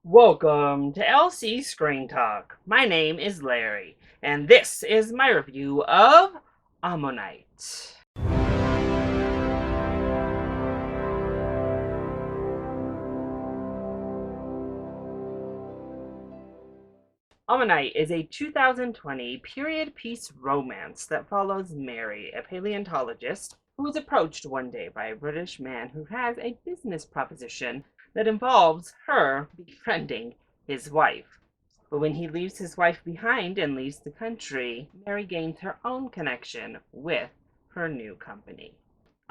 Welcome to LC Screen Talk. My name is Larry, and this is my review of Ammonite. Ammonite is a 2020 period piece romance that follows Mary, a paleontologist who is approached one day by a British man who has a business proposition that involves her befriending his wife. But when he leaves his wife behind and leaves the country, Mary gains her own connection with her new company.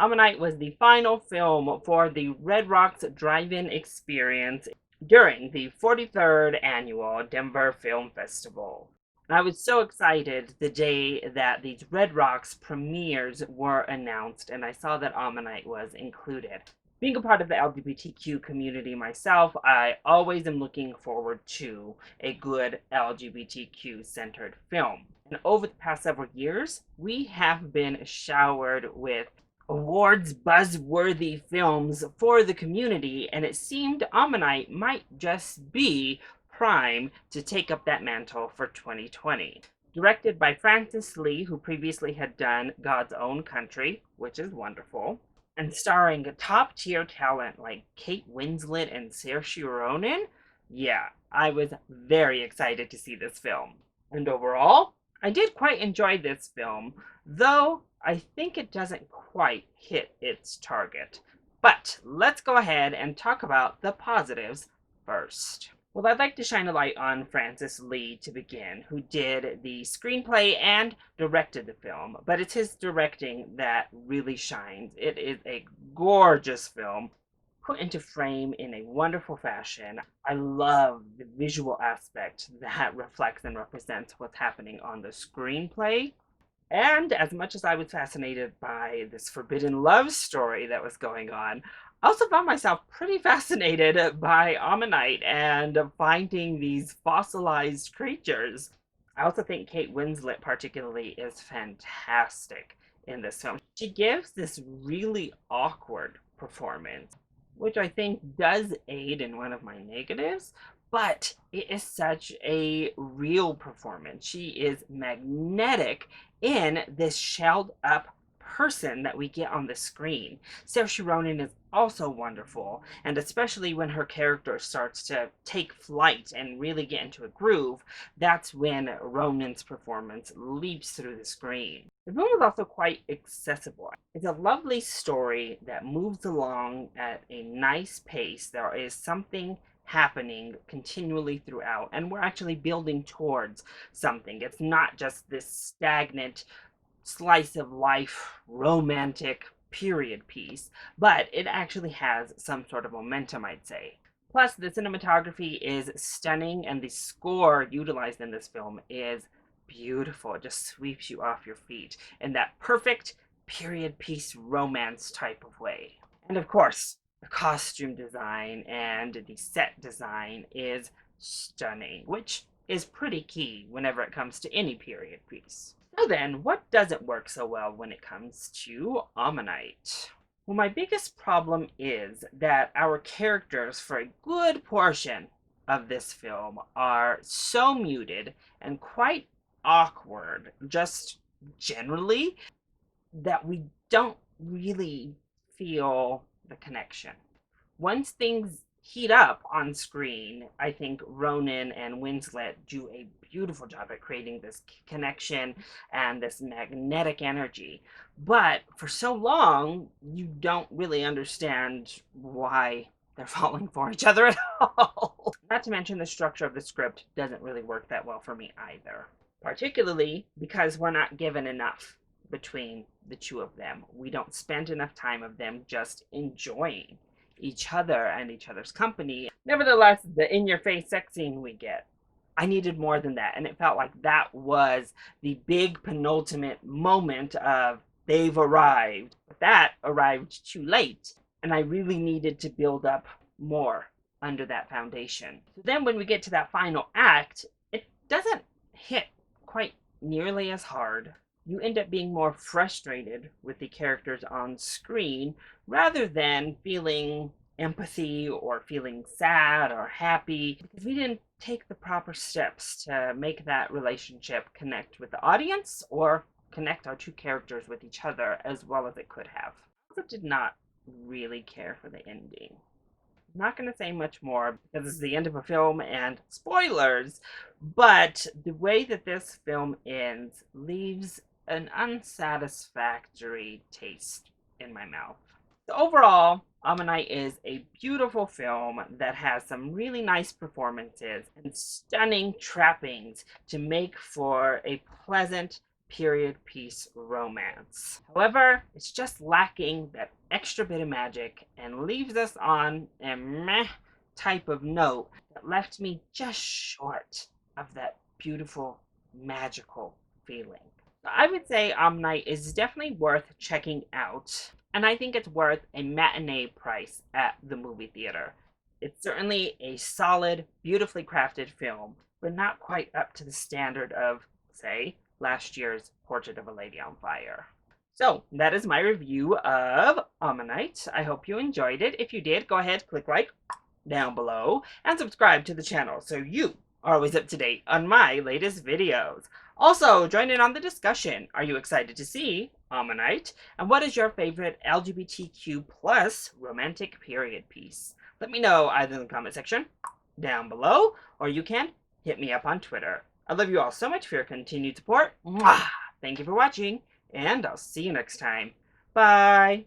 Ammonite was the final film for the Red Rocks Drive-In Experience during the 43rd annual Denver Film Festival. And I was so excited the day that these Red Rocks premieres were announced, and I saw that Ammonite was included. Being a part of the LGBTQ community myself, I always am looking forward to a good LGBTQ centered film. And over the past several years, we have been showered with awards buzzworthy films for the community, and it seemed Ammonite might just be prime to take up that mantle for 2020. Directed by Francis Lee, who previously had done God's Own Country, which is wonderful, and starring top tier talent like Kate Winslet and Saoirse Ronan, yeah, I was very excited to see this film. And overall, I did quite enjoy this film, though I think it doesn't quite hit its target. But let's go ahead and talk about the positives first. Well, I'd like to shine a light on Francis Lee to begin, who did the screenplay and directed the film, but it's his directing that really shines. It is a gorgeous film, put into frame in a wonderful fashion. I love the visual aspect that reflects and represents what's happening on the screenplay. And as much as I was fascinated by this forbidden love story that was going on, I also found myself pretty fascinated by Ammonite and finding these fossilized creatures. I also think Kate Winslet, particularly, is fantastic in this film. She gives this really awkward performance, which I think does aid in one of my negatives, but it is such a real performance. She is magnetic in this shelled up person that we get on the screen. Saoirse Ronan is also wonderful, and especially when her character starts to take flight and really get into a groove, that's when Ronan's performance leaps through the screen. The film is also quite accessible. It's a lovely story that moves along at a nice pace. There is something happening continually throughout, and we're actually building towards something. It's not just this stagnant slice of life romantic period piece, but it actually has some sort of momentum, I'd say. Plus, the cinematography is stunning, and the score utilized in this film is beautiful. It just sweeps you off your feet in that perfect period piece romance type of way. And of course, the costume design and the set design is stunning, which is pretty key whenever it comes to any period piece. So then, what doesn't work so well when it comes to Ammonite? Well, my biggest problem is that our characters, for a good portion of this film, are so muted and quite awkward, just generally, that we don't really feel the connection. Once things heat up on screen, I think Ronan and Winslet do a beautiful job at creating this connection and this magnetic energy. But for so long, you don't really understand why they're falling for each other at all. Not to mention the structure of the script doesn't really work that well for me either, particularly because we're not given enough between the two of them. We don't spend enough time of them just enjoying each other and each other's company. Nevertheless, the in-your-face sex scene we get, I needed more than that, and it felt like that was the big penultimate moment of they've arrived. But that arrived too late, and I really needed to build up more under that foundation. So then when we get to that final act, it doesn't hit quite nearly as hard. You end up being more frustrated with the characters on screen rather than feeling empathy or feeling sad or happy because we didn't take the proper steps to make that relationship connect with the audience or connect our two characters with each other as well as it could have. I also did not really care for the ending. I'm not going to say much more because it's the end of a film and spoilers, but the way that this film ends leaves an unsatisfactory taste in my mouth. So overall, Ammonite is a beautiful film that has some really nice performances and stunning trappings to make for a pleasant period piece romance. However, it's just lacking that extra bit of magic and leaves us on a meh type of note that left me just short of that beautiful, magical feeling. I would say Ammonite is definitely worth checking out, and I think it's worth a matinee price at the movie theater. It's certainly a solid, beautifully crafted film, but not quite up to the standard of, say, last year's Portrait of a Lady on Fire. So that is my review of Ammonite. I hope you enjoyed it. If you did, go ahead, click like down below and subscribe to the channel so you are always up to date on my latest videos. Also, join in on the discussion. Are you excited to see Ammonite? And what is your favorite LGBTQ plus romantic period piece? Let me know either in the comment section down below, or you can hit me up on Twitter. I love you all so much for your continued support. Mwah! Thank you for watching, and I'll see you next time. Bye!